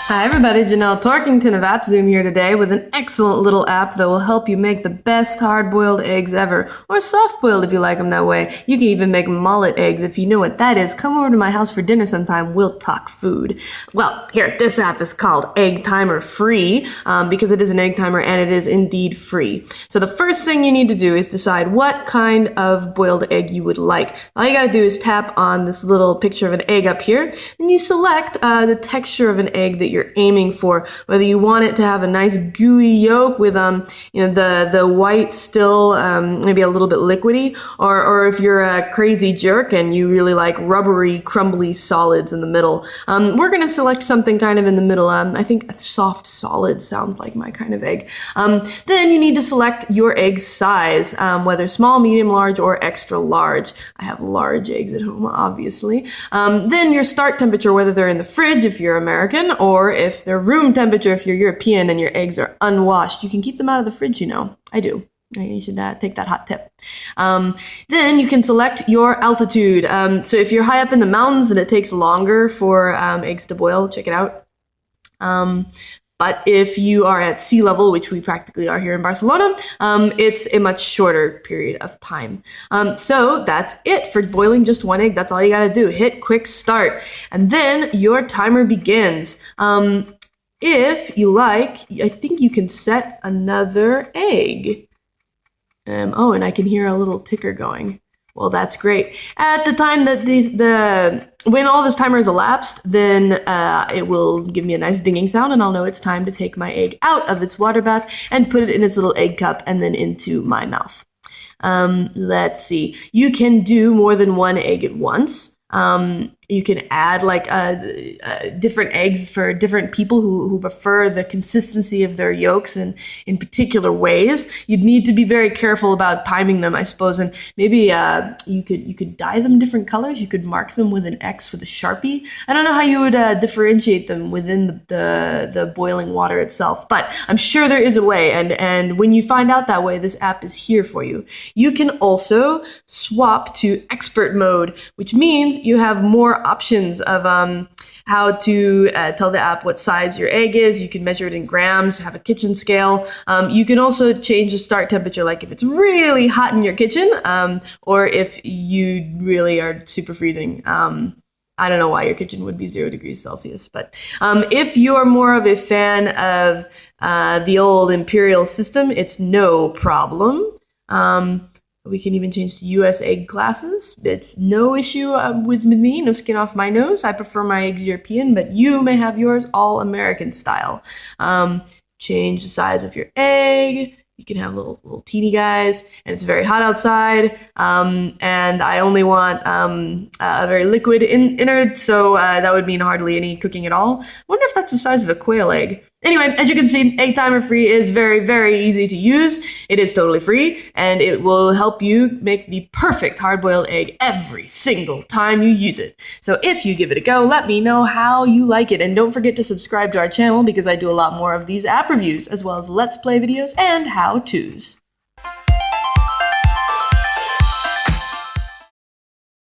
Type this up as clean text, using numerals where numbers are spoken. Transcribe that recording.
Hi everybody, Janelle Torkington of AppZoom here today with an excellent little app that will help you make the best hard-boiled eggs ever, or soft-boiled if you like them that way. You can even make mullet eggs. If you know what that is, come over to my house for dinner sometime. We'll talk food. Well, here, this app is called Egg Timer Free because it is an egg timer and it is indeed free. So the first thing you need to do is decide what kind of boiled egg you would like. All you gotta do is tap on this little picture of an egg up here, and you select the texture of an egg that you're aiming for, whether you want it to have a nice gooey yolk with the white still maybe a little bit liquidy, or if you're a crazy jerk and you really like rubbery, crumbly solids in the middle. We're gonna select something kind of in the middle. I think a soft solid sounds like my kind of egg. Then you need to select your egg size, whether small, medium, large, or extra large. I have large eggs at home, obviously. Then your start temperature, whether they're in the fridge if you're American, or if they're room temperature if you're European and your eggs are unwashed. You can keep them out of the fridge, you know. I do. You should take that hot tip. Then you can select your altitude. So if you're high up in the mountains and it takes longer for eggs to boil, check it out. But if you are at sea level, which we practically are here in Barcelona, it's a much shorter period of time. So that's it for boiling just one egg. That's all you gotta do. Hit quick start. And then your timer begins. If you like, I think you can set another egg. Oh, and I can hear a little ticker going. Well, that's great. At the time that when all this timer is elapsed, then it will give me a nice dinging sound, and I'll know it's time to take my egg out of its water bath and put it in its little egg cup and then into my mouth. Let's see. You can do more than one egg at once. You can add like different eggs for different people who prefer the consistency of their yolks in particular ways. You'd need to be very careful about timing them, I suppose, and maybe you could dye them different colors. You could mark them with an X with a Sharpie. I don't know how you would differentiate them within the boiling water itself, but I'm sure there is a way, and when you find out that way, this app is here for you. You can also swap to expert mode, which means you have more options of how to tell the app what size your egg is. You can measure it in grams, have a kitchen scale. You can also change the start temperature, like if it's really hot in your kitchen, or if you really are super freezing. I don't know why your kitchen would be 0 degrees Celsius, but if you're more of a fan of the old imperial system, it's no problem. We can even change to US egg classes. It's no issue with me, no skin off my nose. I prefer my eggs European, but you may have yours all American style. Change the size of your egg. You can have little teeny guys, and it's very hot outside. And I only want a very liquid innard, so that would mean hardly any cooking at all. I wonder if that's the size of a quail egg. Anyway, as you can see, Egg Timer Free is very, very easy to use. It is totally free, and it will help you make the perfect hard-boiled egg every single time you use it. So if you give it a go, let me know how you like it. And don't forget to subscribe to our channel because I do a lot more of these app reviews, as well as Let's Play videos and how-tos.